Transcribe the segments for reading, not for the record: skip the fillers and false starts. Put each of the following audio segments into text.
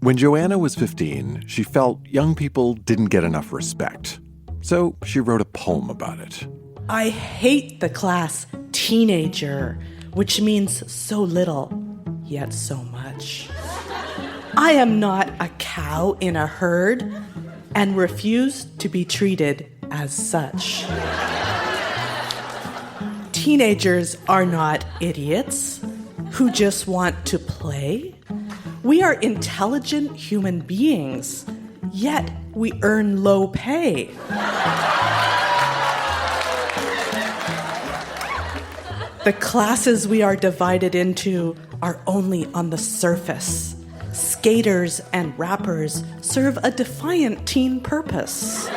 When Joanna was 15, she felt young people didn't get enough respect. So she wrote a poem about it. I hate the class teenager, which means so little, yet so much. I am not a cow in a herd and refuse to be treated as such. Teenagers are not idiots who just want to play. We are intelligent human beings, yet we earn low pay. The classes we are divided into are only on the surface. Skaters and rappers serve a defiant teen purpose.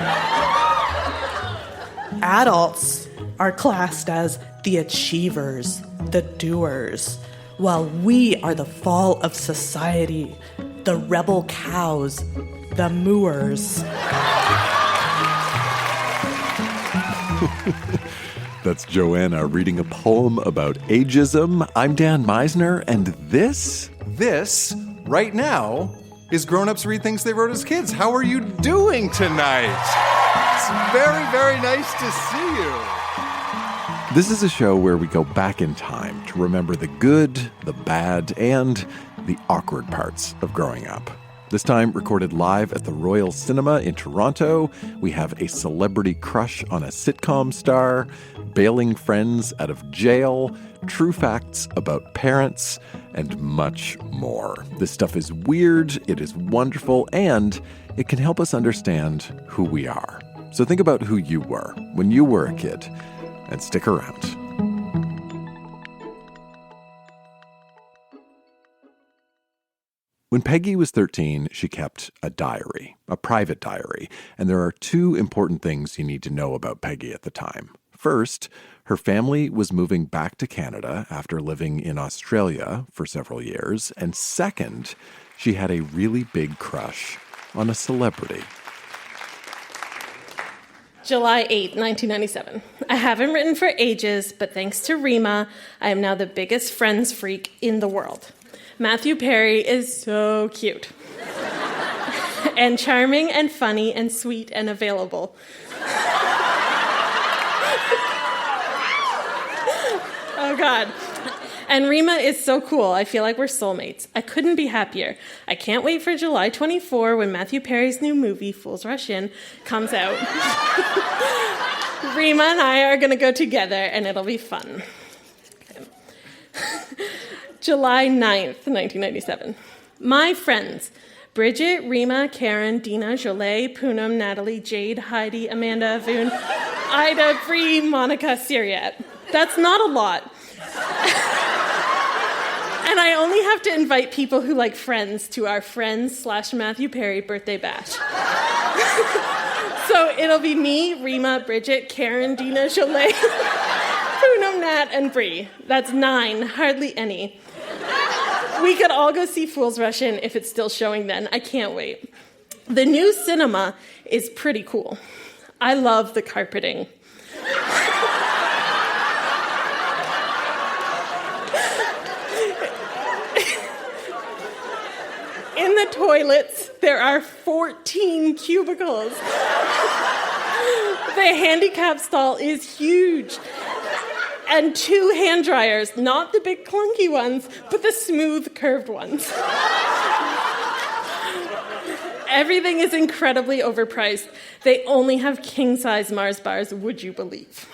Adults are classed as the achievers, the doers, while we are the fall of society, the rebel cows, the mooers. That's Joanna reading a poem about ageism. I'm Dan Meisner, and this right now, is Grown Ups Read Things They Wrote as Kids. How are you doing tonight? It's very, very nice to see you. This is a show where we go back in time to remember the good, the bad, and the awkward parts of growing up. This time recorded live at the Royal Cinema in Toronto. We have a celebrity crush on a sitcom star, bailing friends out of jail, true facts about parents, and much more. This stuff is weird, it is wonderful, and it can help us understand who we are. So think about who you were when you were a kid, and stick around. When Peggy was 13, she kept a diary, a private diary, and there are two important things you need to know about Peggy at the time. First, her family was moving back to Canada after living in Australia for several years, and second, she had a really big crush on a celebrity. July 8, 1997. I haven't written for ages, but thanks to Rima, I am now the biggest Friends freak in the world. Matthew Perry is so cute. And charming and funny and sweet and available. Oh, God. And Rima is so cool. I feel like we're soulmates. I couldn't be happier. I can't wait for July 24 when Matthew Perry's new movie, Fools Rush In, comes out. Rima and I are going to go together, and it'll be fun. Okay. July 9th, 1997. My friends. Bridget, Rima, Karen, Dina, Jolie, Poonam, Natalie, Jade, Heidi, Amanda, Voon, Ida, Bree, Monica, Syriette. That's not a lot. And I only have to invite people who like Friends to our Friends/Matthew Perry birthday bash. So it'll be me, Rima, Bridget, Karen, Dina, Jolie, Poonam, Nat, and Bree. That's 9, hardly any. We could all go see Fools Rush In if it's still showing then. I can't wait. The new cinema is pretty cool. I love the carpeting. In the toilets, there are 14 cubicles. The handicap stall is huge. And 2 hand dryers, not the big clunky ones, but the smooth curved ones. Everything is incredibly overpriced. They only have king-size Mars bars, would you believe?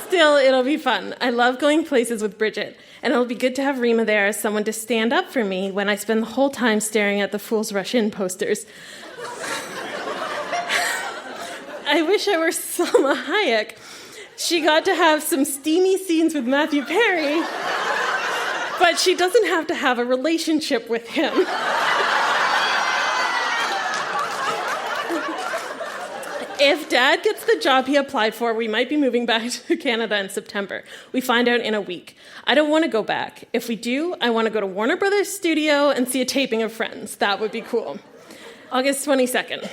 Still, it'll be fun. I love going places with Bridget, and it'll be good to have Rima there as someone to stand up for me when I spend the whole time staring at the Fools Rush In posters. I wish I were Salma Hayek. She got to have some steamy scenes with Matthew Perry, but she doesn't have to have a relationship with him. If Dad gets the job he applied for, we might be moving back to Canada in September. We find out in a week. I don't want to go back. If we do, I want to go to Warner Brothers studio and see a taping of Friends. That would be cool. August 22nd.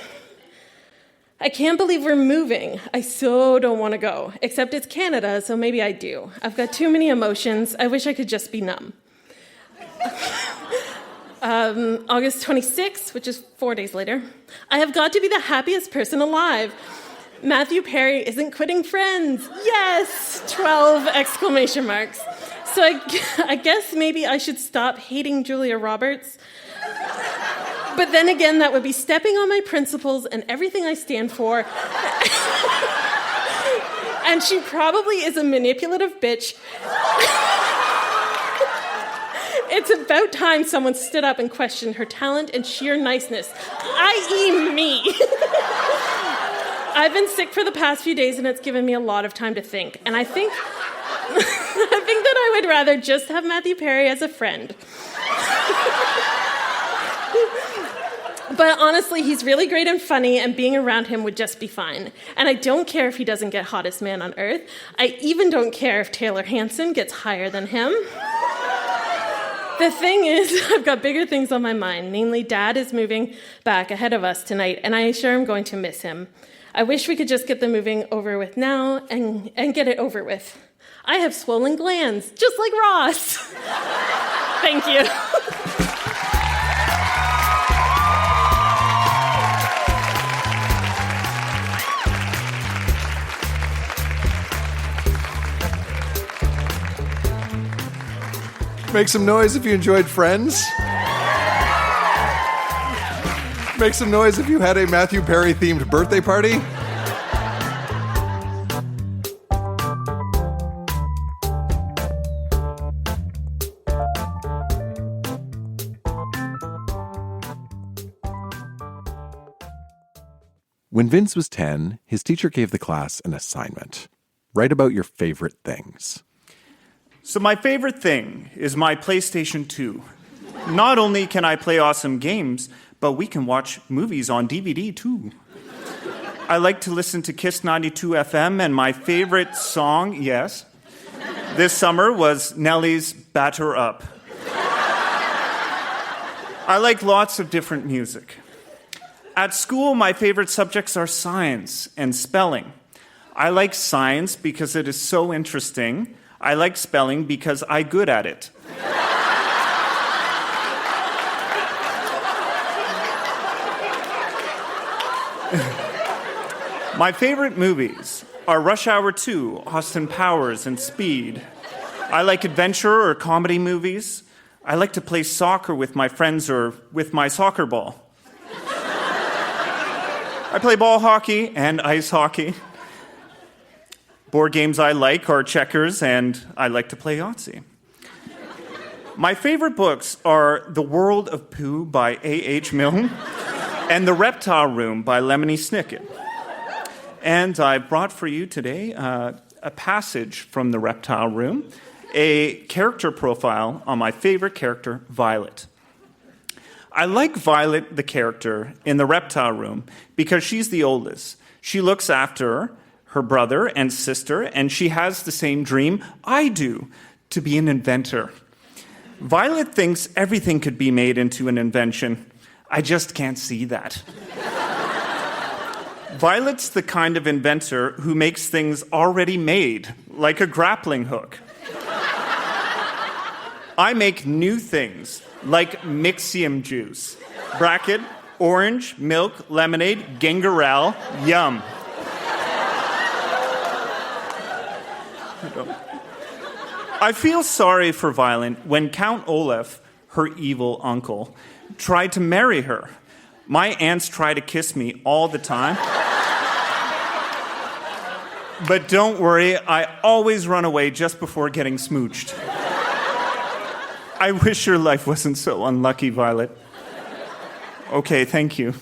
I can't believe we're moving. I so don't want to go. Except it's Canada, so maybe I do. I've got too many emotions. I wish I could just be numb. August 26th, which is 4 days later. I have got to be the happiest person alive. Matthew Perry isn't quitting Friends. Yes! 12 exclamation marks. So I guess maybe I should stop hating Julia Roberts. But then again, that would be stepping on my principles and everything I stand for. And she probably is a manipulative bitch. It's about time someone stood up and questioned her talent and sheer niceness, i.e. me. I've been sick for the past few days and it's given me a lot of time to think. And I think that I would rather just have Matthew Perry as a friend. But honestly, he's really great and funny, and being around him would just be fine. And I don't care if he doesn't get hottest man on earth. I even don't care if Taylor Hanson gets higher than him. The thing is, I've got bigger things on my mind. Namely, Dad is moving back ahead of us tonight, and I assure I'm going to miss him. I wish we could just get the moving over with now and get it over with. I have swollen glands, just like Ross. Thank you. Make some noise if you enjoyed Friends. Make some noise if you had a Matthew Perry-themed birthday party. When Vince was 10, his teacher gave the class an assignment. Write about your favorite things. So my favorite thing is my PlayStation 2. Not only can I play awesome games, but we can watch movies on DVD too. I like to listen to Kiss 92 FM, and my favorite song, yes, this summer was Nelly's Batter Up. I like lots of different music. At school, my favorite subjects are science and spelling. I like science because it is so interesting. I like spelling because I'm good at it. My favorite movies are Rush Hour 2, Austin Powers, and Speed. I like adventure or comedy movies. I like to play soccer with my friends or with my soccer ball. I play ball hockey and ice hockey. Board games I like are checkers, and I like to play Yahtzee. My favorite books are The World of Pooh by A.H. Milne and The Reptile Room by Lemony Snicket. And I brought for you today a passage from The Reptile Room, a character profile on my favorite character, Violet. I like Violet, the character, in The Reptile Room because she's the oldest. She looks after her brother and sister, and she has the same dream I do, to be an inventor. Violet thinks everything could be made into an invention. I just can't see that. Violet's the kind of inventor who makes things already made, like a grappling hook. I make new things, like Mixium juice. Bracket, orange, milk, lemonade, gingerelle, yum. I feel sorry for Violet when Count Olaf, her evil uncle, tried to marry her. My aunts try to kiss me all the time. But don't worry, I always run away just before getting smooched. I wish your life wasn't so unlucky, Violet. Okay, thank you.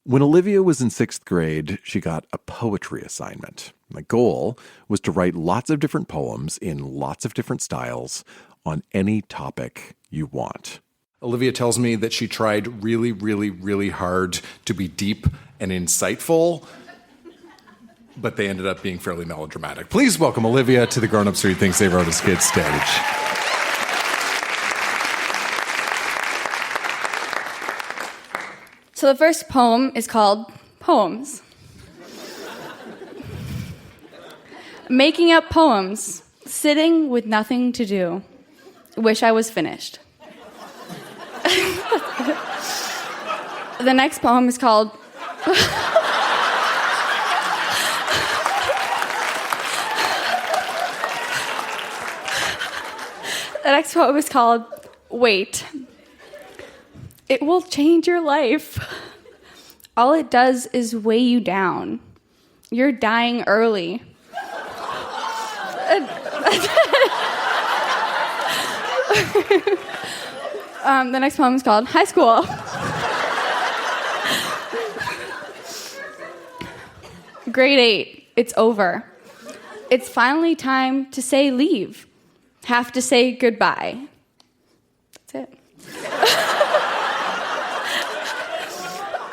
When Olivia was in 6th grade, she got a poetry assignment. The goal was to write lots of different poems in lots of different styles on any topic you want. Olivia tells me that she tried really, really, really hard to be deep and insightful, but they ended up being fairly melodramatic. Please welcome Olivia to the Grown Ups Read Things They Wrote as Kids stage. So the first poem is called Poems. Making up poems, sitting with nothing to do. Wish I was finished. The next poem is called... The next poem is called Wait. It will change your life. All it does is weigh you down. You're dying early. The next poem is called High School. Grade 8, it's over. It's finally time to say leave. Have to say goodbye. That's it.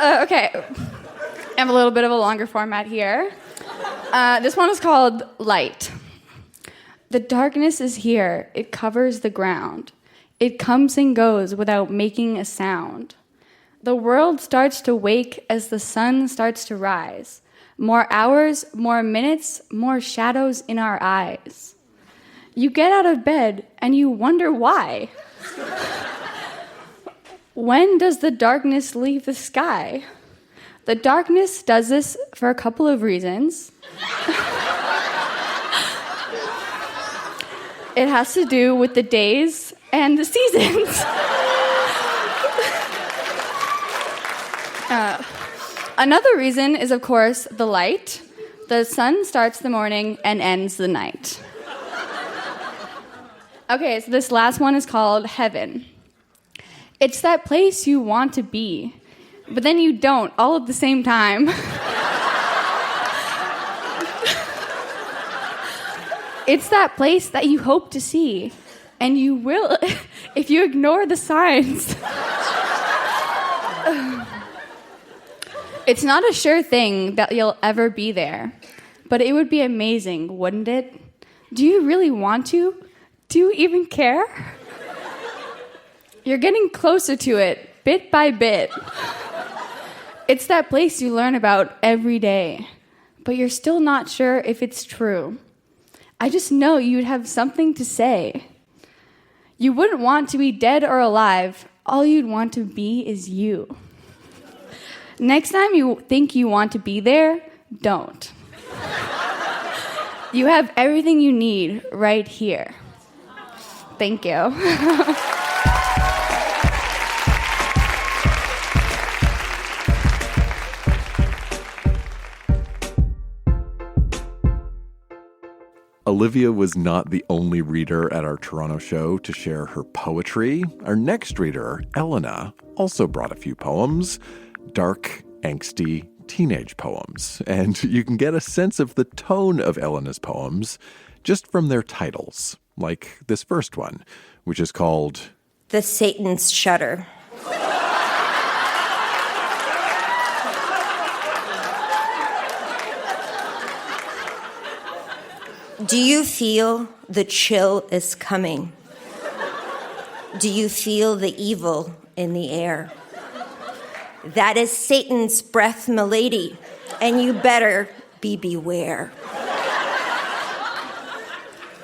Okay. I have a little bit of a longer format here. This one is called Light. The darkness is here. It covers the ground. It comes and goes without making a sound. The world starts to wake as the sun starts to rise. More hours, more minutes, more shadows in our eyes. You get out of bed and you wonder why. When does the darkness leave the sky? The darkness does this for a couple of reasons. It has to do with the days and the seasons. Another reason is, of course, the light. The sun starts the morning and ends the night. Okay, so this last one is called Heaven. It's that place you want to be, but then you don't, all at the same time. It's that place that you hope to see, and you will if you ignore the signs. It's not a sure thing that you'll ever be there, but it would be amazing, wouldn't it? Do you really want to? Do you even care? You're getting closer to it, bit by bit. It's that place you learn about every day, but you're still not sure if it's true. I just know you'd have something to say. You wouldn't want to be dead or alive. All you'd want to be is you. Next time you think you want to be there, don't. You have everything you need right here. Thank you. Olivia was not the only reader at our Toronto show to share her poetry. Our next reader, Elena, also brought a few poems, dark, angsty teenage poems. And you can get a sense of the tone of Elena's poems just from their titles, like this first one, which is called The Satan's Shudder. Do you feel the chill is coming? Do you feel the evil in the air? That is Satan's breath, milady, and you better beware.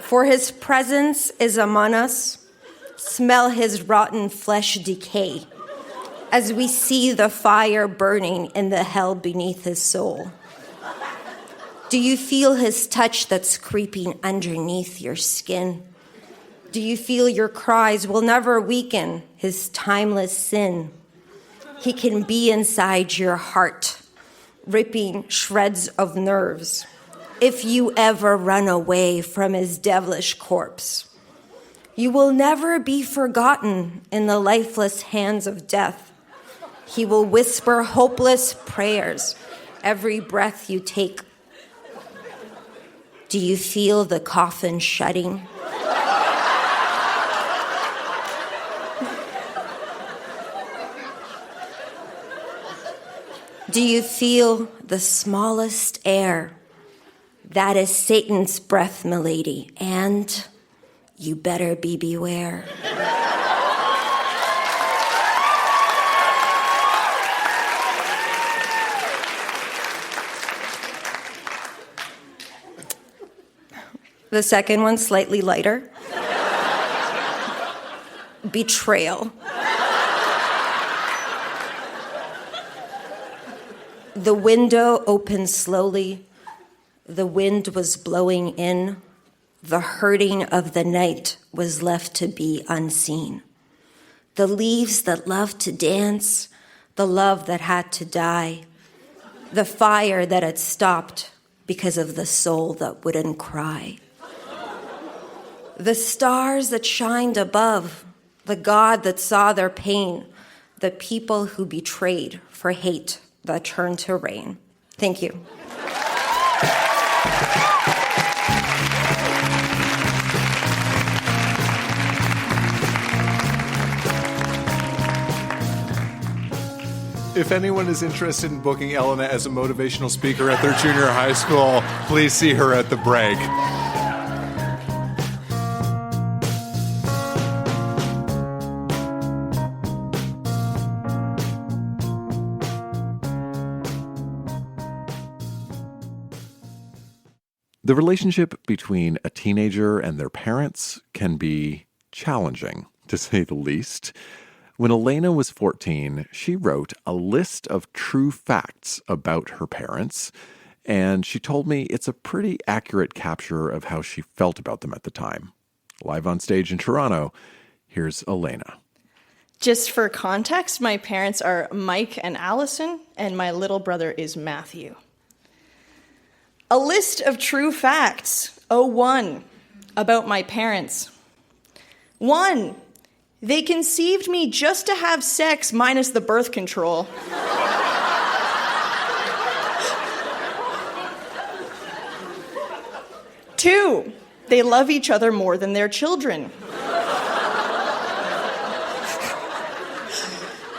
For his presence is among us. Smell his rotten flesh decay as we see the fire burning in the hell beneath his soul. Do you feel his touch that's creeping underneath your skin? Do you feel your cries will never weaken his timeless sin? He can be inside your heart, ripping shreds of nerves. If you ever run away from his devilish corpse, you will never be forgotten in the lifeless hands of death. He will whisper hopeless prayers every breath you take. Do you feel the coffin shutting? Do you feel the smallest air? That is Satan's breath, milady, and you better beware. The second one, slightly lighter. Betrayal. The window opened slowly. The wind was blowing in. The hurting of the night was left to be unseen. The leaves that loved to dance, the love that had to die, the fire that had stopped because of the soul that wouldn't cry. The stars that shined above, the God that saw their pain, the people who betrayed for hate that turned to rain. Thank you. If anyone is interested in booking Elena as a motivational speaker at their junior high school, please see her at the break. The relationship between a teenager and their parents can be challenging, to say the least. When Elena was 14, she wrote a list of true facts about her parents, and she told me it's a pretty accurate capture of how she felt about them at the time. Live on stage in Toronto, here's Elena. Just for context, my parents are Mike and Allison, and my little brother is Matthew. A list of true facts, 01, about my parents. 1, they conceived me just to have sex minus the birth control. 2, they love each other more than their children.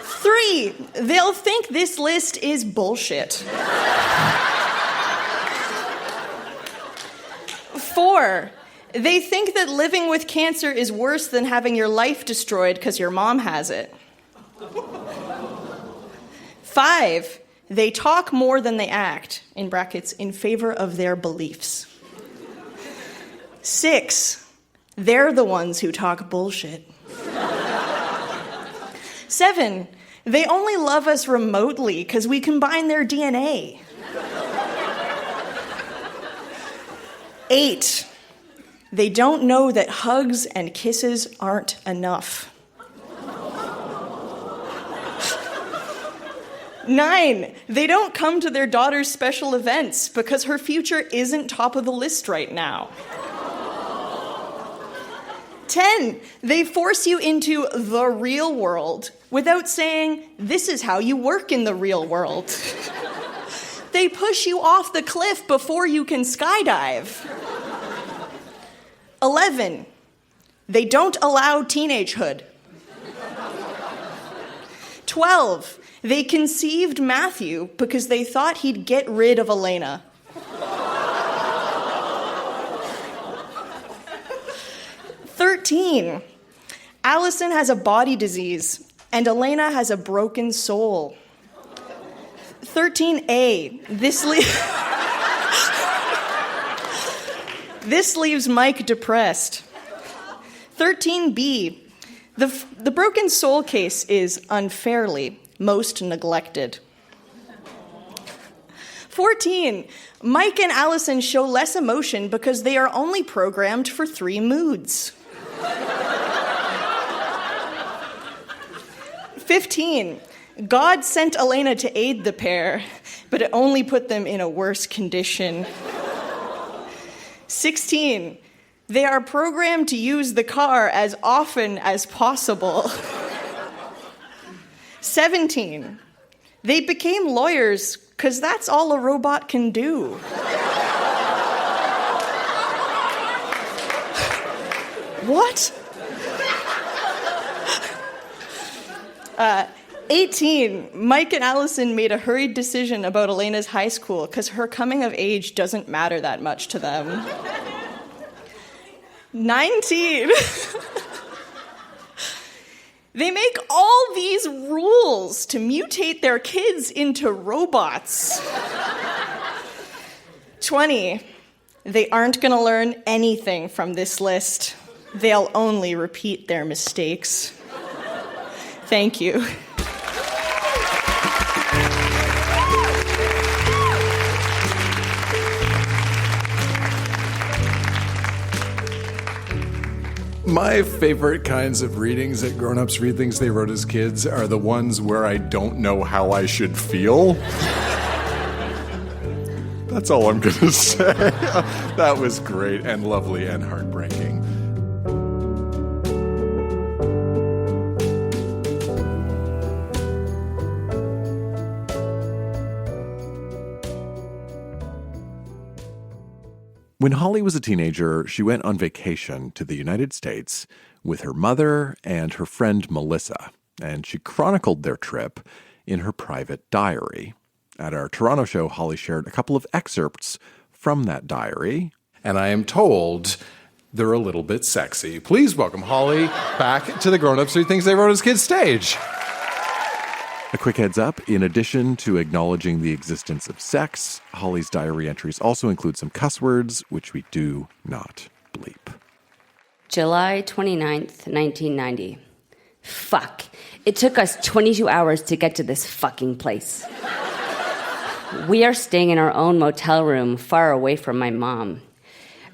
3, they'll think this list is bullshit. 4, they think that living with cancer is worse than having your life destroyed because your mom has it. 5, they talk more than they act, in brackets, in favor of their beliefs. 6, they're the ones who talk bullshit. 7, they only love us remotely because we combine their DNA. 8, they don't know that hugs and kisses aren't enough. 9, they don't come to their daughter's special events because her future isn't top of the list right now. 10, they force you into the real world without saying, this is how you work in the real world. They push you off the cliff before you can skydive. 11, they don't allow teenagehood. 12, they conceived Matthew because they thought he'd get rid of Elena. 13, Allison has a body disease and Elena has a broken soul. 13A, this leaves Mike depressed. 13B, the broken soul case is unfairly most neglected. 14, Mike and Allison show less emotion because they are only programmed for 3 moods. 15, God sent Elena to aid the pair, but it only put them in a worse condition. 16, they are programmed to use the car as often as possible. 17, they became lawyers because that's all a robot can do. What? 18, Mike and Allison made a hurried decision about Elena's high school because her coming of age doesn't matter that much to them. 19, they make all these rules to mutate their kids into robots. 20, They aren't going to learn anything from this list. They'll only repeat their mistakes. Thank you. My favorite kinds of readings that grown-ups read things they wrote as kids are the ones where I don't know how I should feel. That's all I'm going to say. That was great and lovely and heartbreaking. When Holly was a teenager, she went on vacation to the United States with her mother and her friend Melissa, and she chronicled their trip in her private diary. At our Toronto show, Holly shared a couple of excerpts from that diary. And I am told they're a little bit sexy. Please welcome Holly back to the Grown-Ups Read Things They Wrote as Kids stage. A quick heads up, in addition to acknowledging the existence of sex, Holly's diary entries also include some cuss words, which we do not bleep. July 29th, 1990. Fuck. It took us 22 hours to get to this fucking place. We are staying in our own motel room far away from my mom.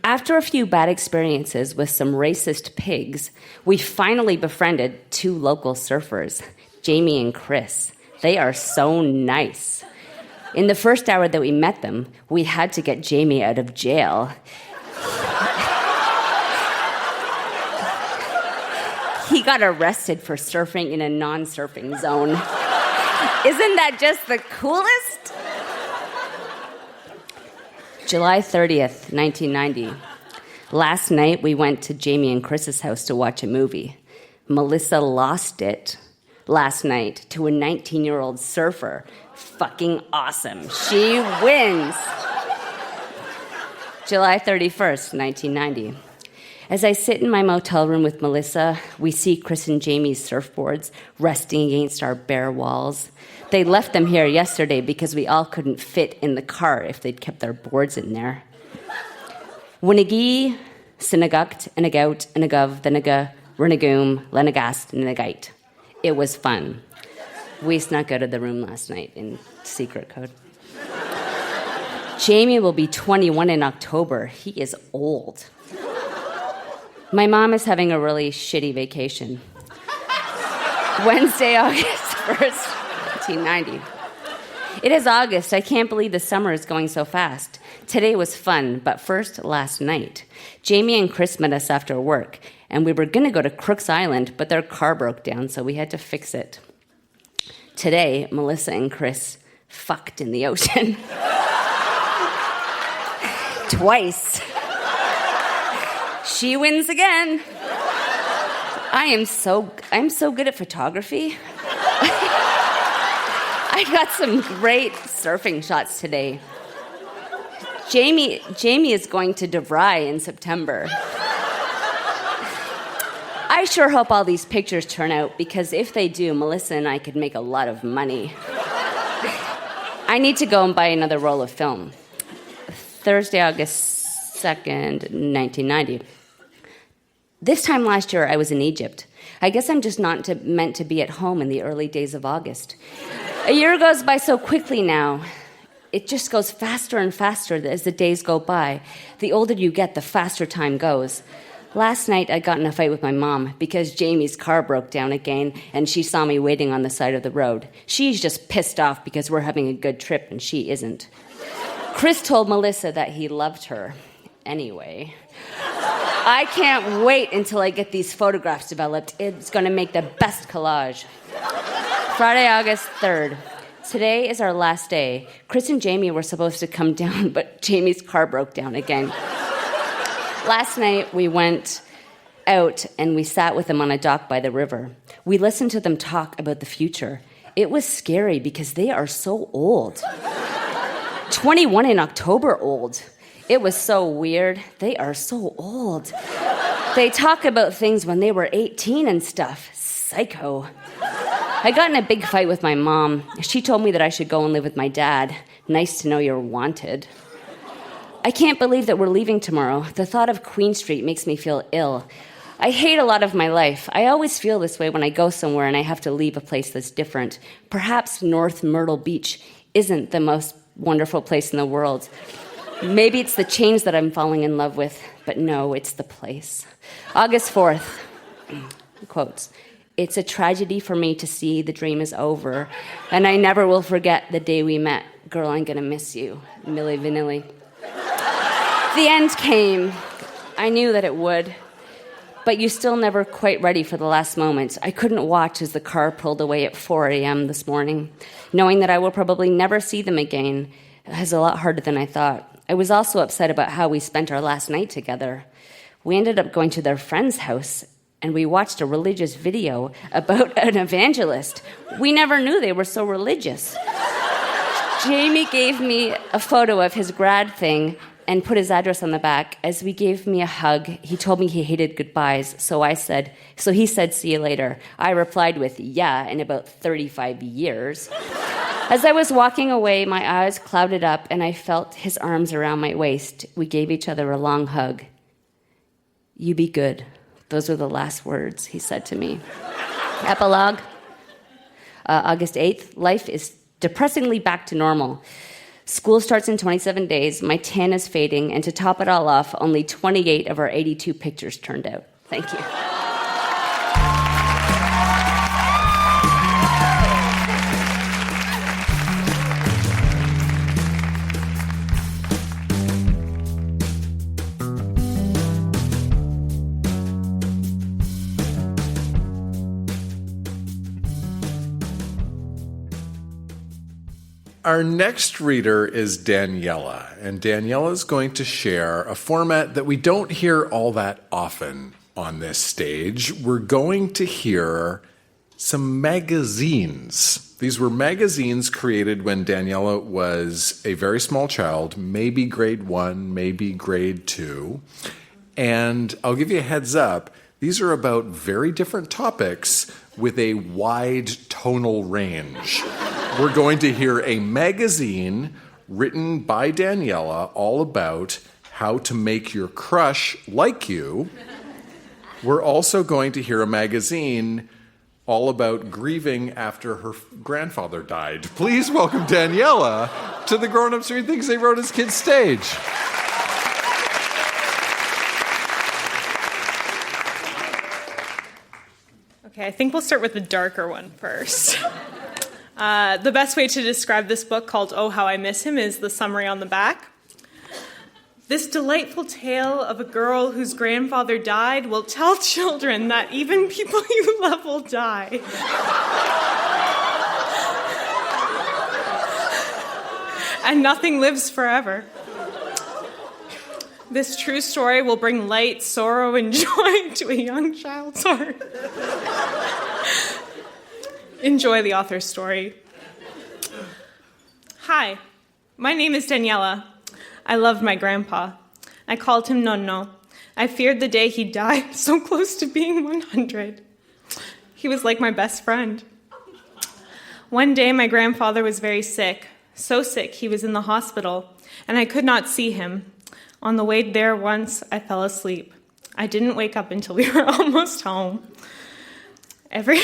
After a few bad experiences with some racist pigs, we finally befriended two local surfers, Jamie and Chris. They are so nice. In the first hour that we met them, we had to get Jamie out of jail. He got arrested for surfing in a non-surfing zone. Isn't that just the coolest? July 30th, 1990. Last night, we went to Jamie and Chris's house to watch a movie. Melissa lost it last night to a 19-year-old surfer. Fucking awesome. She wins. July 31st, 1990. As I sit in my motel room with Melissa, we see Chris and Jamie's surfboards resting against our bare walls. They left them here yesterday because we all couldn't fit in the car if they'd kept their boards in there. Winnagee, Sinagacht, Inagout, Inagav, Thinaga, Renagum, Lenagast, Ninagite. It was fun. We snuck out of the room last night in secret code. Jamie will be 21 in October. He is old. My mom is having a really shitty vacation. Wednesday, August 1st, 1990. It is August. I can't believe the summer is going so fast. Today was fun, but first, last night. Jamie and Chris met us after work, and we were going to go to Crooks Island, but their car broke down, so we had to fix it. Today, Melissa and Chris fucked in the ocean. Twice. She wins again. I'm so good at photography. I got some great surfing shots today. Jamie is going to DeVry in September. I sure hope all these pictures turn out, because if they do, Melissa and I could make a lot of money. I need to go and buy another roll of film. Thursday, August 2nd, 1990. This time last year, I was in Egypt. I guess I'm just not meant to be at home in the early days of August. A year goes by so quickly now. It just goes faster and faster as the days go by. The older you get, the faster time goes. Last night, I got in a fight with my mom because Jamie's car broke down again, and she saw me waiting on the side of the road. She's just pissed off because we're having a good trip, and she isn't. Chris told Melissa that he loved her. Anyway, I can't wait until I get these photographs developed. It's going to make the best collage. Friday, August 3rd. Today is our last day. Chris and Jamie were supposed to come down, but Jamie's car broke down again. Last night, we went out and we sat with them on a dock by the river. We listened to them talk about the future. It was scary because they are so old. 21 in October old. It was so weird. They are so old. They talk about things when they were 18 and stuff. Psycho. I got in a big fight with my mom. She told me that I should go and live with my dad. Nice to know you're wanted. I can't believe that we're leaving tomorrow. The thought of Queen Street makes me feel ill. I hate a lot of my life. I always feel this way when I go somewhere and I have to leave a place that's different. Perhaps North Myrtle Beach isn't the most wonderful place in the world. Maybe it's the change that I'm falling in love with, but no, it's the place. August 4th, quotes, "It's a tragedy for me to see the dream is over, and I never will forget the day we met. Girl, I'm gonna miss you. Milli Vanilli." The end came. I knew that it would. But you're still never quite ready for the last moment. I couldn't watch as the car pulled away at 4 a.m. this morning. Knowing that I will probably never see them again is a lot harder than I thought. I was also upset about how we spent our last night together. We ended up going to their friend's house, and we watched a religious video about an evangelist. We never knew they were so religious. Jamie gave me a photo of his grad thing and put his address on the back. As he gave me a hug, he told me he hated goodbyes, so he said, "See you later." I replied with, "Yeah, in about 35 years. As I was walking away, my eyes clouded up and I felt his arms around my waist. We gave each other a long hug. "You be good." Those were the last words he said to me. Epilogue. August 8th, life is depressingly back to normal. School starts in 27 days, my tan is fading, and to top it all off, only 28 of our 82 pictures turned out. Thank you. Our next reader is Daniela, and Daniela is going to share a format that we don't hear all that often on this stage. We're going to hear some magazines. These were magazines created when Daniela was a very small child, maybe grade 1, maybe grade 2. And I'll give you a heads up, these are about very different topics with a wide tonal range. We're going to hear a magazine written by Daniela all about how to make your crush like you. We're also going to hear a magazine all about grieving after her grandfather died. Please welcome Daniela to the Grown Ups Read Things They Wrote as Kids stage. Okay, I think we'll start with the darker one first. The best way to describe this book, called Oh, How I Miss Him, is the summary on the back. This delightful tale of a girl whose grandfather died will tell children that even people you love will die. And nothing lives forever. This true story will bring light, sorrow, and joy to a young child's heart. Enjoy the author's story. Hi, my name is Daniela. I loved my grandpa. I called him Nonno. I feared the day he died, so close to being 100. He was like my best friend. One day, my grandfather was very sick. So sick, he was in the hospital, and I could not see him. On the way there once, I fell asleep. I didn't wake up until we were almost home. Every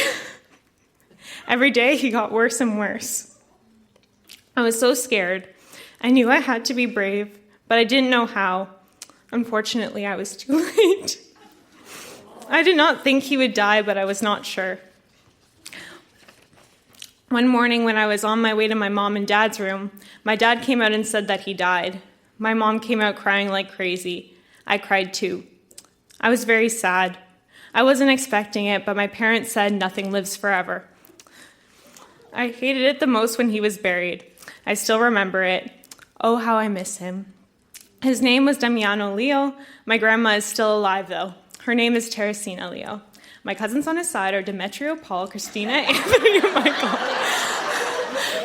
day, he got worse and worse. I was so scared. I knew I had to be brave, but I didn't know how. Unfortunately, I was too late. I did not think he would die, but I was not sure. One morning when I was on my way to my mom and dad's room, my dad came out and said that he died. My mom came out crying like crazy. I cried too. I was very sad. I wasn't expecting it, but my parents said nothing lives forever. I hated it the most when he was buried. I still remember it. Oh, how I miss him. His name was Damiano Leo. My grandma is still alive, though. Her name is Teresina Leo. My cousins on his side are Demetrio, Paul, Christina, Anthony, and Michael.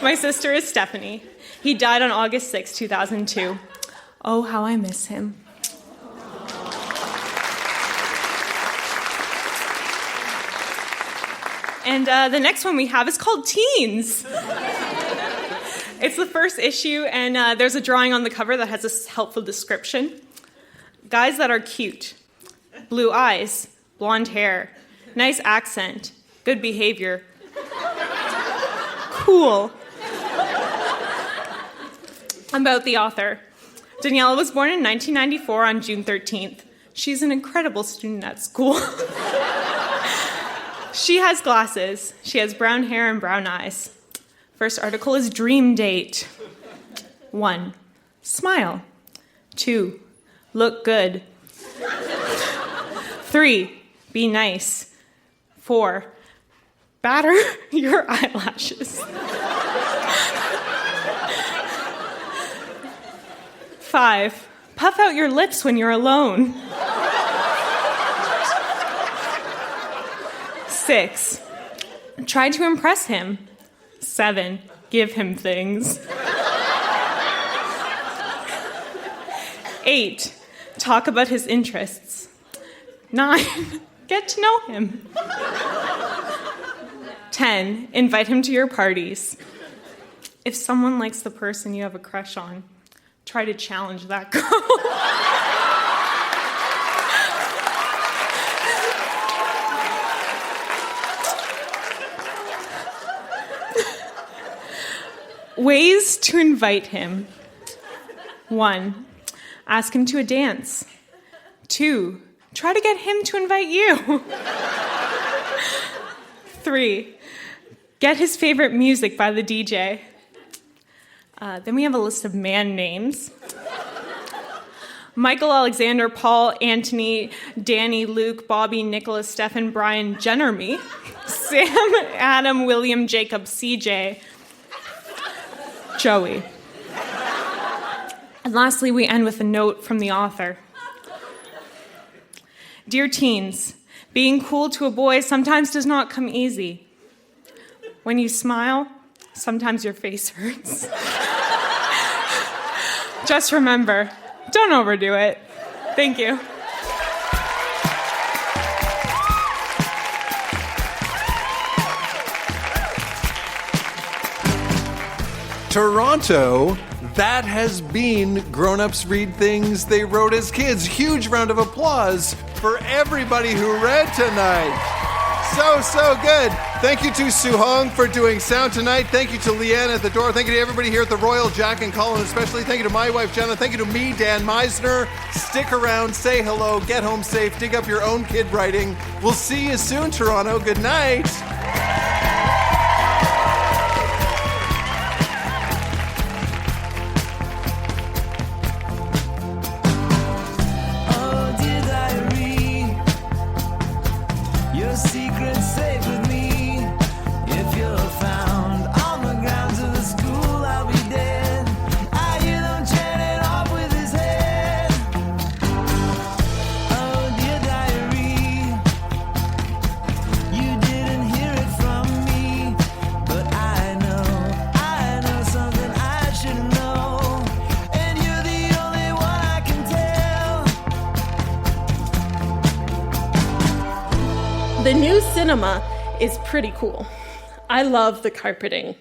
My sister is Stephanie. He died on August 6, 2002. Oh, how I miss him. And the next one we have is called Teens. It's the first issue, and there's a drawing on the cover that has a helpful description. Guys that are cute. Blue eyes, blonde hair, nice accent, good behavior. Cool. About the author. Daniela was born in 1994 on June 13th. She's an incredible student at school. She has glasses. She has brown hair and brown eyes. First article is Dream Date. 1. Smile. 2. Look good. 3. Be nice. 4. Batter your eyelashes. 5. Puff out your lips when you're alone. 6. Try to impress him. 7. Give him things. 8. Talk about his interests. 9. Get to know him. 10. Invite him to your parties. If someone likes the person you have a crush on, try to challenge that girl. Ways to invite him. 1. Ask him to a dance. 2. Try to get him to invite you. 3. Get his favorite music by the DJ. Then we have a list of man names. Michael, Alexander, Paul, Anthony, Danny, Luke, Bobby, Nicholas, Stephen, Brian, Jeremy, Sam, Adam, William, Jacob, CJ, Joey. And lastly, we end with a note from the author. Dear teens, being cool to a boy sometimes does not come easy. When you smile, sometimes your face hurts. Just remember, don't overdo it. Thank you. Toronto, that has been Grown Ups Read Things They Wrote as Kids. Huge round of applause for everybody who read tonight. So good. Thank you to Su Hong for doing sound tonight. Thank you to Leanne at the door. Thank you to everybody here at the Royal, Jack and Colin especially. Thank you to my wife, Jenna. Thank you to me, Dan Meisner. Stick around, say hello, get home safe, dig up your own kid writing. We'll see you soon, Toronto. Good night. The new cinema is pretty cool. I love the carpeting.